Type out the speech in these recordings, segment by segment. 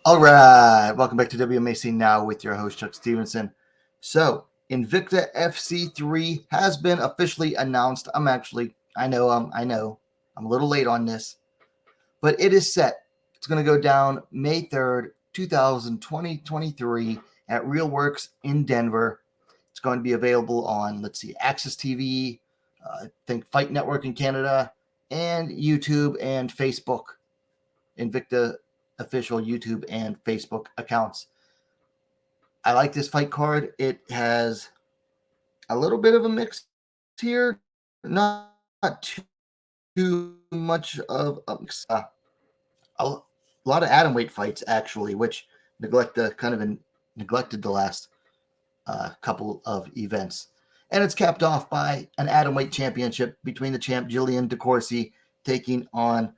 All right, welcome back to WMAC Now with your host, Chuck Stevenson. So, Invicta FC 3 has been officially announced. I know, I'm a little late on this, but it is set. It's going to go down May 3rd, 2023 at RealWorks in Denver. It's going to be available on, Access TV, I think Fight Network in Canada, and YouTube and Facebook. Invicta official YouTube and Facebook accounts. I like this fight card. It has a little bit of a mix here, not too much of a mix. A lot of atomweight fights actually, which neglected the last couple of events, and it's capped off by an atomweight championship between the champ Jillian DeCoursey taking on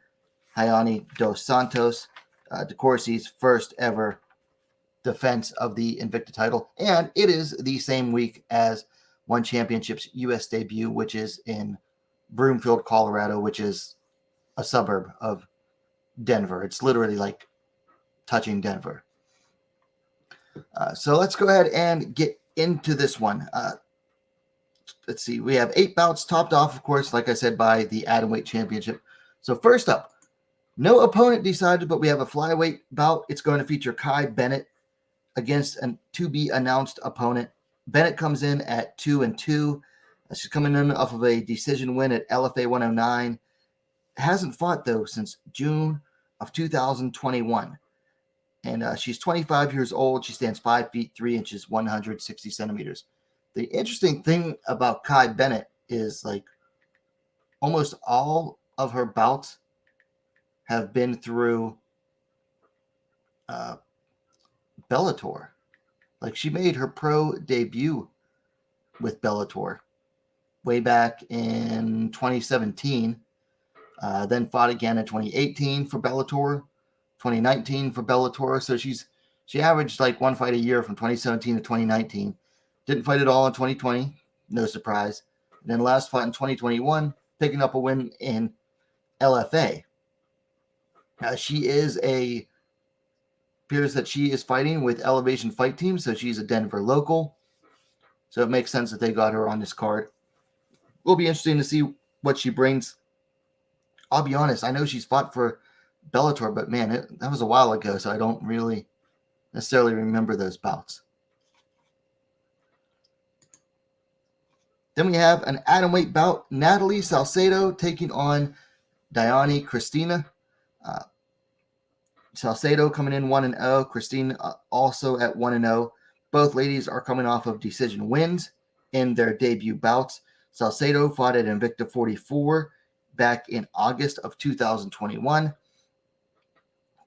Rayanne dos Santos. DeCoursey's first ever defense of the Invicta title, and it is the same week as One Championship's U.S. debut, which is in Broomfield, Colorado, which is a suburb of Denver. It's literally like touching Denver. So let's go ahead and get into this one. Let's see. We have 8 bouts topped off, of course, like I said, by the Atomweight Championship. So first up, no opponent decided, but we have a flyweight bout. It's going to feature Kai Bennett against a to-be-announced opponent. Bennett comes in at 2-2. She's coming in off of a decision win at LFA 109. Hasn't fought, though, since June of 2021. And she's 25 years old. She stands 5 feet 3 inches, 160 centimeters. The interesting thing about Kai Bennett is, almost all of her bouts have been through Bellator. She made her pro debut with Bellator way back in 2017, then fought again in 2018 for Bellator, 2019 for Bellator. So she averaged one fight a year from 2017 to 2019. Didn't fight at all in 2020, no surprise. And then last fight in 2021, picking up a win in LFA. Appears that she is fighting with Elevation Fight Team, so she's a Denver local. So it makes sense that they got her on this card. Will be interesting to see what she brings. I'll be honest, I know she's fought for Bellator, but man, that was a while ago, so I don't really necessarily remember those bouts. Then we have an atomweight bout, Natalie Salcedo taking on Dayane Christina. Salcedo coming in 1-0. Christine also at 1-0. Both ladies are coming off of decision wins in their debut bouts. Salcedo fought at Invicta 44 back in August of 2021.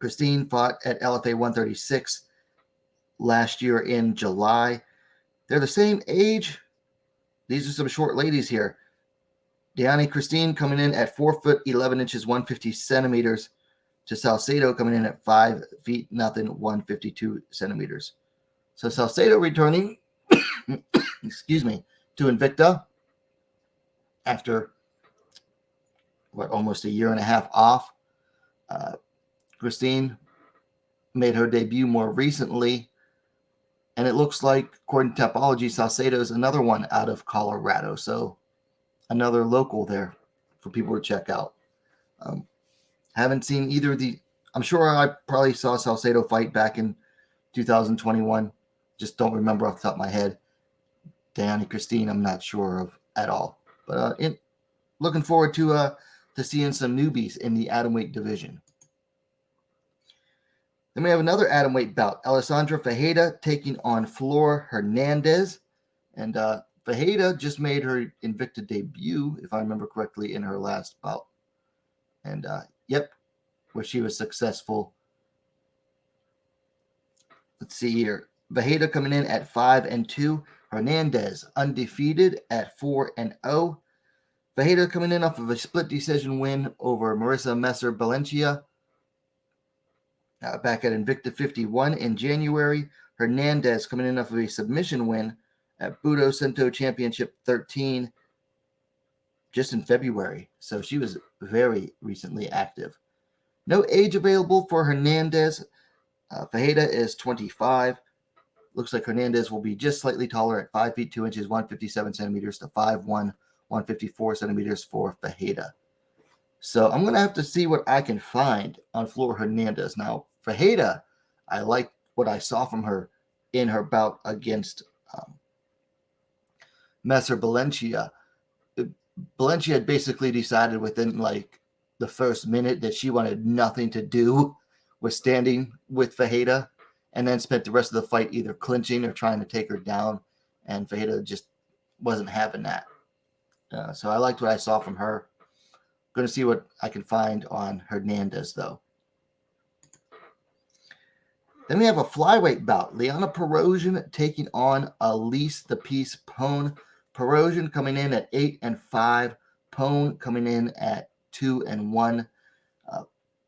Christine fought at LFA 136 last year in July. They're the same age. These are some short ladies here. Dayane Christine coming in at 4 foot 11 inches, 150 centimeters. To Salcedo coming in at 5 feet nothing, 152 centimeters. So Salcedo returning, excuse me, to Invicta after almost a year and a half off. Christine made her debut more recently, and it looks like, according to Topology, Salcedo is another one out of Colorado. So another local there for people to check out. Haven't seen either of the. I'm sure I probably saw Salcedo fight back in 2021. Just don't remember off the top of my head. Dayane Christine, I'm not sure of at all. But looking forward to seeing some newbies in the atomweight division. Then we have another atomweight bout. Elisandra Ferreira taking on Flor Hernandez. And Ferreira just made her Invicta debut, if I remember correctly, in her last bout. And where she was successful. Let's see here. Ferreira coming in at 5-2. Hernandez undefeated at 4-0. Ferreira coming in off of a split decision win over Marissa Messer-Valencia back at Invicta 51 in January. Hernandez coming in off of a submission win at Budo Cento Championship 13 just in February. So she was very recently active. No age available for Hernandez. Ferreira is 25. Looks like Hernandez will be just slightly taller at 5 feet 2 inches, 157 centimeters to 5'1", 154 centimeters for Ferreira. So I'm going to have to see what I can find on Flor Hernandez. Now, Ferreira, I like what I saw from her in her bout against Messer Valencia. Valencia had basically decided within like the first minute that she wanted nothing to do with standing with Ferreira, and then spent the rest of the fight either clinching or trying to take her down, and Ferreira just wasn't having that. So I liked what I saw from her. Going to see what I can find on Hernandez, though. Then we have a flyweight bout. Liana Pirosin taking on Elise the Peace Pone. Pirosin coming in at 8-5. Pone coming in at 2-1.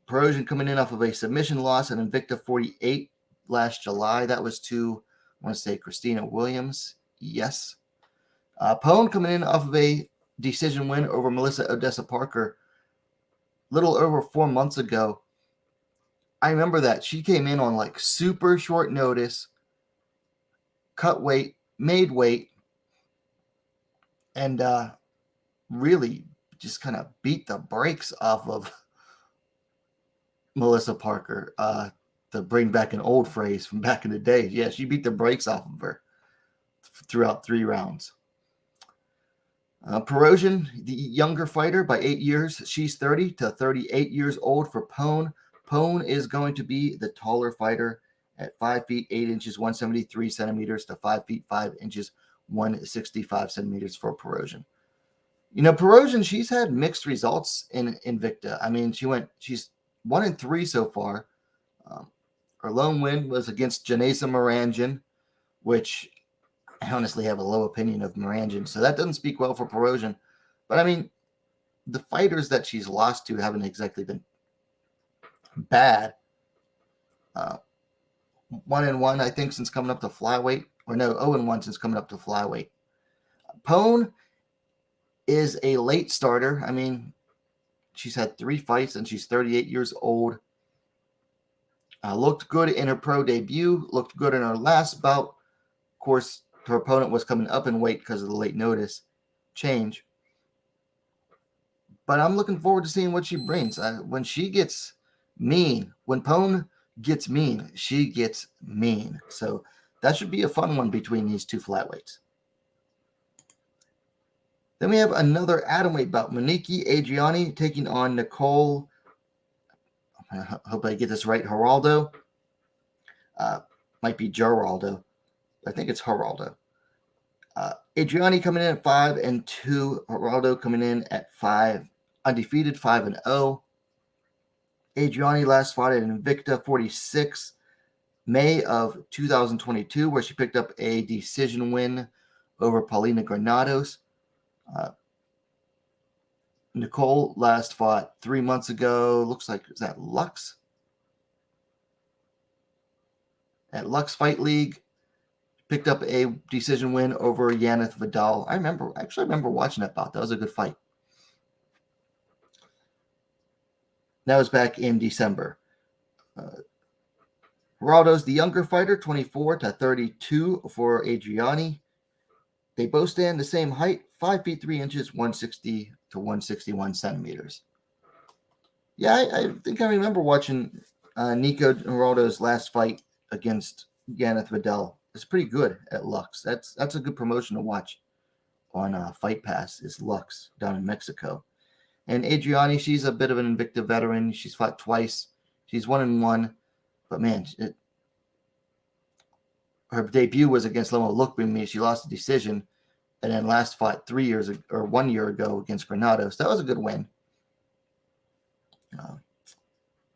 Pirosin coming in off of a submission loss at Invicta 48 last July. That was to, I want to say, Christina Williams. Yes. Pone coming in off of a decision win over Melissa Odessa Parker a little over 4 months ago. I remember that. She came in on like super short notice, cut weight, made weight, and really just kind of beat the brakes off of Melissa Parker, to bring back an old phrase from back in the day. Yeah, she beat the brakes off of her throughout 3 rounds. Pirosin, the younger fighter by 8 years. She's 30 to 38 years old for Pone. Pone is going to be the taller fighter at 5 feet 8 inches, 173 centimeters to 5 feet 5 inches, 165 centimeters for Pirosin. You know, Pirosin, she's had mixed results in Invicta. I mean, she's 1-3 so far. Her lone win was against Janesa Moranjan, which I honestly have a low opinion of Moranjan, so that doesn't speak well for Pirosin. But I mean, the fighters that she's lost to haven't exactly been bad. 1-1, I think, since coming up to flyweight. Or no, 0-1 since coming up to flyweight. Pone is a late starter. I mean, she's had 3 fights and she's 38 years old. Looked good in her pro debut. Looked good in her last bout. Of course, her opponent was coming up in weight because of the late notice change. But I'm looking forward to seeing what she brings. When she gets mean, when Pone gets mean, she gets mean. So that should be a fun one between these two flatweights. Then we have another atomweight bout. Monique Adriane taking on Nicole. I hope I get this right. Geraldo. Might be Geraldo. I think it's Geraldo. Adriane coming in at 5-2. Geraldo coming in at 5, undefeated, 5-0. Adriane last fought at Invicta 46, May of 2022, where she picked up a decision win over Paulina Granados. Nicole last fought 3 months ago. Looks like, is that Lux? At Lux Fight League. Picked up a decision win over Yaneth Vidal. I remember watching that bout. That was a good fight. That was back in December. Geraldo's the younger fighter, 24 to 32 for Adriane. They both stand the same height, 5 feet 3 inches, 160 to 161 centimeters. Yeah, I think I remember watching Nico Geraldo's last fight against Yaneth Vidal. It's pretty good at Lux. That's a good promotion to watch on Fight Pass, is Lux down in Mexico. And Adriane, she's a bit of an Invicta veteran. She's fought twice. She's 1-1. But man, her debut was against Loma Lukbimi. She lost the decision. And then last fought 1 year ago against Granados. That was a good win.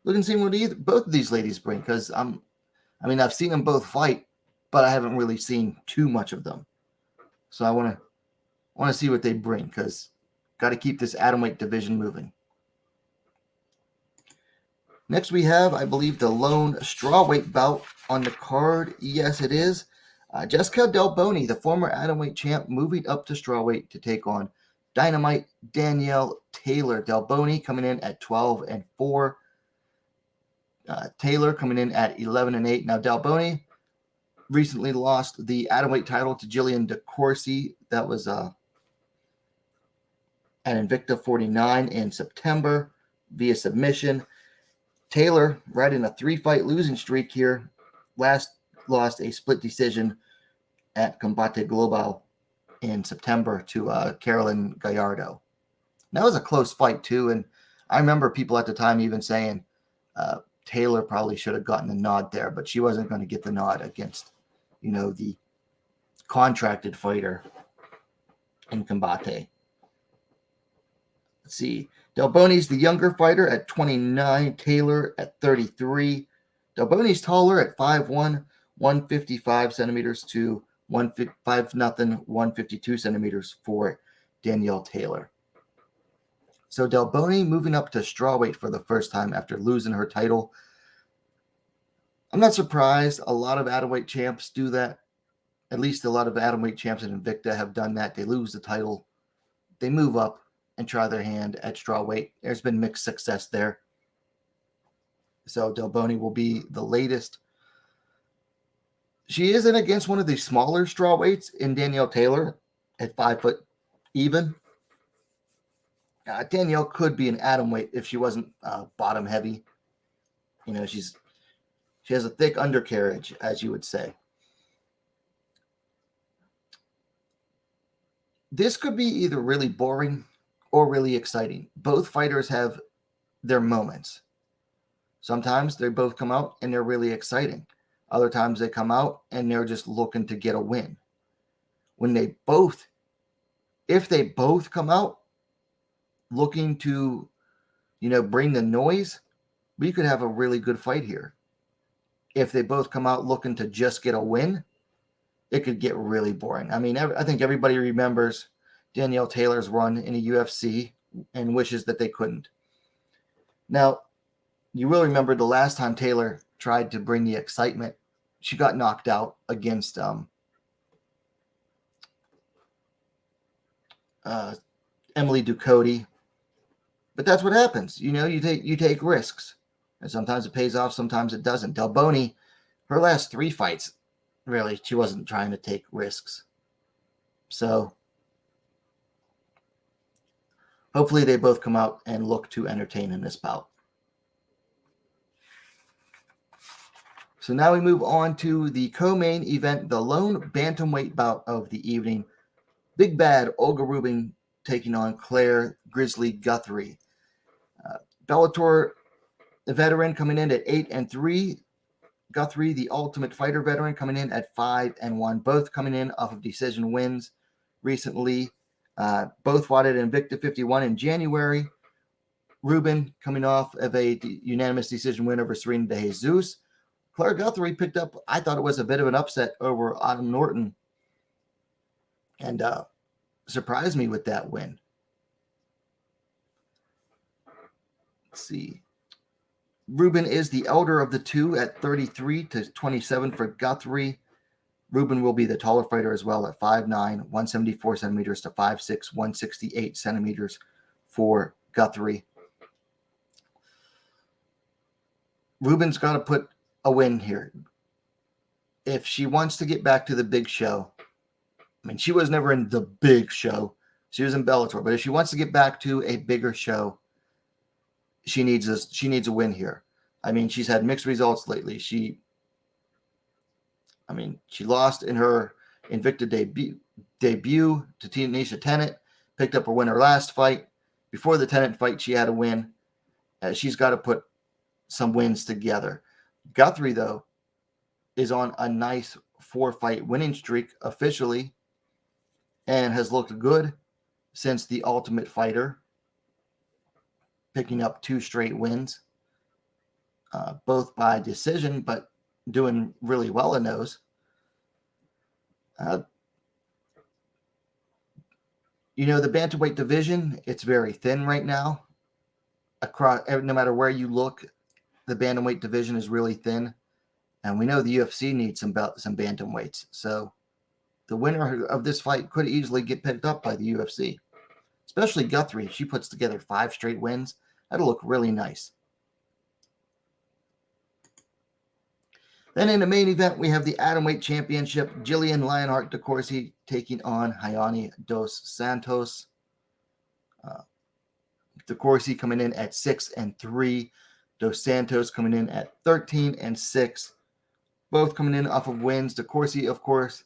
Looking to see what both of these ladies bring, because I've seen them both fight, but I haven't really seen too much of them. So I want to see what they bring, because got to keep this atomweight division moving. Next we have, I believe, the lone strawweight bout on the card. Yes, it is. Jéssica Delboni, the former atomweight champ, moving up to strawweight to take on Dynamite Danielle Taylor. Delboni coming in at 12-4. Taylor coming in at 11-8. Now, Delboni recently lost the Atomweight title to Jillian DeCoursey. That was at Invicta 49 in September via submission. Taylor, riding a 3-fight losing streak here, last lost a split decision at Combate Global in September to Carolyn Gallardo. That was a close fight, too, and I remember people at the time even saying Taylor probably should have gotten the nod there, but she wasn't going to get the nod against, the contracted fighter in Combate. Let's see. Delboni's the younger fighter at 29, Taylor at 33. Delboni's taller at 5'1", 155 centimeters to 5'0", 152 centimeters for Danielle Taylor. So Delboni moving up to strawweight for the first time after losing her title. I'm not surprised. A lot of atomweight champs do that. At least a lot of atomweight champs in Invicta have done that. They lose the title. They move up and try their hand at strawweight. There's been mixed success there. So Delboni will be the latest. She isn't against one of the smaller strawweights in Danielle Taylor at 5 foot even. Danielle could be an atomweight if she wasn't bottom heavy. She has a thick undercarriage, as you would say. This could be either really boring or really exciting. Both fighters have their moments. Sometimes they both come out and they're really exciting. Other times they come out and they're just looking to get a win. If they both come out looking to, bring the noise, we could have a really good fight here. If they both come out looking to just get a win, it could get really boring. I think everybody remembers Danielle Taylor's run in the UFC and wishes that they couldn't. Now, you will remember the last time Taylor tried to bring the excitement, she got knocked out against Emily Ducote. But that's what happens. You take risks. And sometimes it pays off, sometimes it doesn't. Delboni, her last 3 fights, really, she wasn't trying to take risks. So hopefully they both come out and look to entertain in this bout. So now we move on to the co-main event, the lone bantamweight bout of the evening. Big bad Olga Rubin taking on Claire Grizzly Guthrie. Bellator veteran coming in at 8-3. Guthrie, the Ultimate Fighter veteran, coming in at 5-1. Both coming in off of decision wins recently. Both fought at Invicta 51 in January. Rubin coming off of a unanimous decision win over Serena de Jesus. Claire Guthrie picked up, I thought it was a bit of an upset over Autumn Norton. And surprised me with that win. Let's see. Rubin is the elder of the two at 33-27 for Guthrie. Rubin will be the taller fighter as well at 5'9", 174 centimeters to 5'6", 168 centimeters for Guthrie. Rubin's got to put a win here. If she wants to get back to the big show, she was never in the big show. She was in Bellator, but if she wants to get back to a bigger show, she needs a win here. She's had mixed results lately. She lost in her Invicta debut to Tanisha Tennant, picked up her win her last fight. Before the Tennant fight, she had a win. She's got to put some wins together. Guthrie, though, is on a nice 4-fight winning streak officially and has looked good since the Ultimate Fighter, picking up 2 straight wins, both by decision, but doing really well in those. The bantamweight division, it's very thin right now. No matter where you look, the bantamweight division is really thin. And we know the UFC needs some bantamweights. So the winner of this fight could easily get picked up by the UFC. Especially Guthrie. If she puts together 5 straight wins, that'll look really nice. Then in the main event, we have the Atomweight Championship. Jillian Lionheart DeCoursey taking on Rayanne dos Santos. DeCoursey coming in at 6-3. Dos Santos coming in at 13-6. Both coming in off of wins. DeCoursey, of course,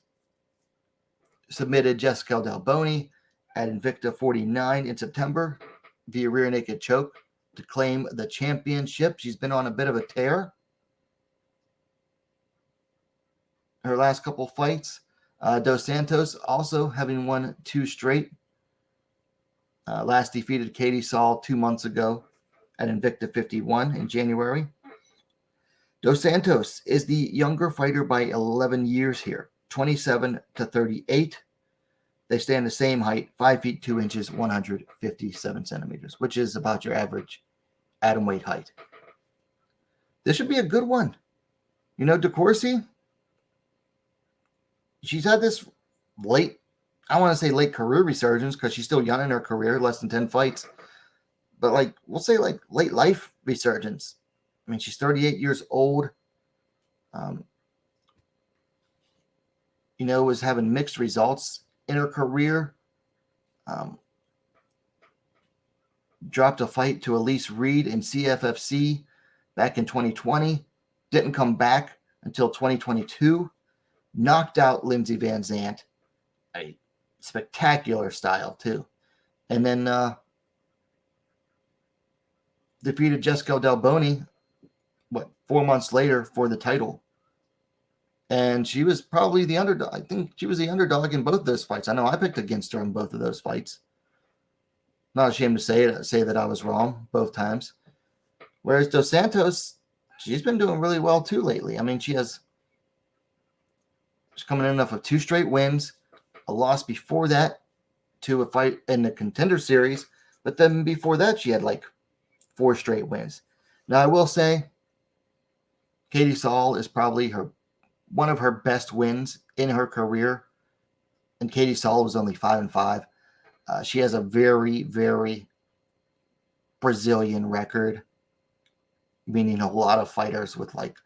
submitted Jéssica Delboni at Invicta 49 in September via rear naked choke to claim the championship. She's been on a bit of a tear. Her last couple fights. Dos Santos also having won 2 straight. Last defeated Katie Saul 2 months ago at Invicta 51 in January. Dos Santos is the younger fighter by 11 years here, 27-38. They stand the same height, 5 feet 2 inches, 157 centimeters, which is about your average atomweight height. This should be a good one. You know, DeCoursey, she's had this late, I want to say late career resurgence because she's still young in her career, less than 10 fights. But like, we'll say like late life resurgence. I mean, she's 38 years old. You know, was having mixed results in her career. Dropped a fight to Elise Reed in CFFC back in 2020. Didn't come back until 2022. Knocked out Lindsey Van Zandt. A spectacular style, too. And then defeated Jéssica Delboni, 4 months later for the title. And she was probably the underdog. I think she was the underdog in both those fights. I know I picked against her in both of those fights. Not ashamed to say that I was wrong both times. Whereas Dos Santos, she's been doing really well too lately. I mean, she's coming in off of 2 straight wins, a loss before that to a fight in the Contender Series, but then before that she had like 4 straight wins. Now I will say, Katie Saul is probably one of her best wins in her career, and Katie Saul was only 5-5. She has a very, very Brazilian record, meaning a lot of fighters with like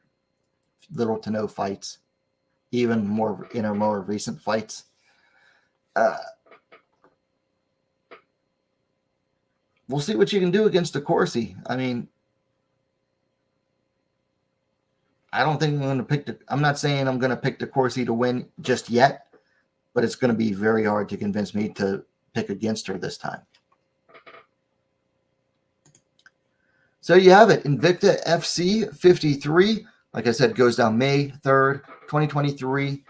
little to no fights, even more in her more recent fights. We'll see what you can do against DeCoursey. I mean, I don't think I'm going to pick I'm not saying I'm going to pick DeCoursey to win just yet, but it's going to be very hard to convince me to pick against her this time. So you have it. Invicta FC 53, like I said, goes down May 3rd, 2023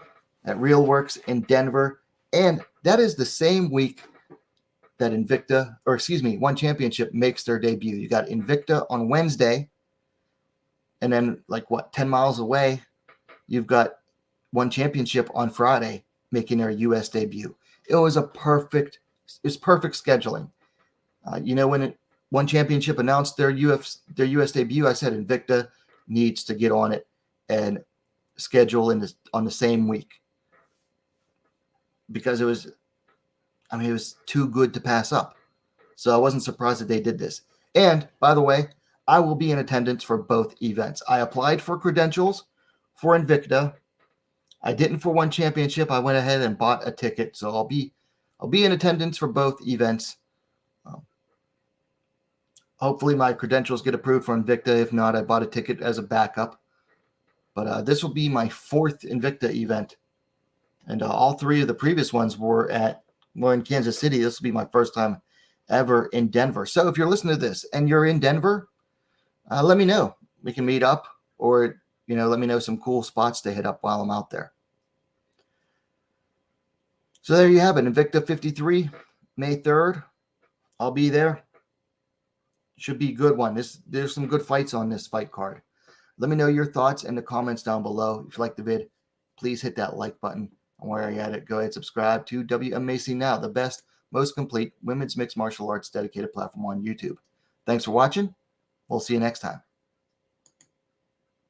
at RealWorks in Denver. And that is the same week that One Championship makes their debut. You got Invicta on Wednesday. And then, 10 miles away, you've got One Championship on Friday making their U.S. debut. It was perfect scheduling. When One Championship announced their U.S. debut, I said Invicta needs to get on it and schedule on the same week, because it was too good to pass up. So I wasn't surprised that they did this. And by the way, I will be in attendance for both events. I applied for credentials for Invicta. I didn't for One Championship. I went ahead and bought a ticket, so I'll be in attendance for both events. Hopefully my credentials get approved for Invicta. If not, I bought a ticket as a backup. But this will be my 4th Invicta event. And all 3 of the previous ones were in Kansas City. This will be my first time ever in Denver. So if you're listening to this and you're in Denver, let me know. We can meet up, or let me know some cool spots to hit up while I'm out there. So there you have it. Invicta 53, May 3rd. I'll be there. Should be a good one. There's some good fights on this fight card. Let me know your thoughts in the comments down below. If you like the vid, please hit that like button. And while you're at it, go ahead and subscribe to WMAC Now, the best, most complete women's mixed martial arts dedicated platform on YouTube. Thanks for watching. We'll see you next time.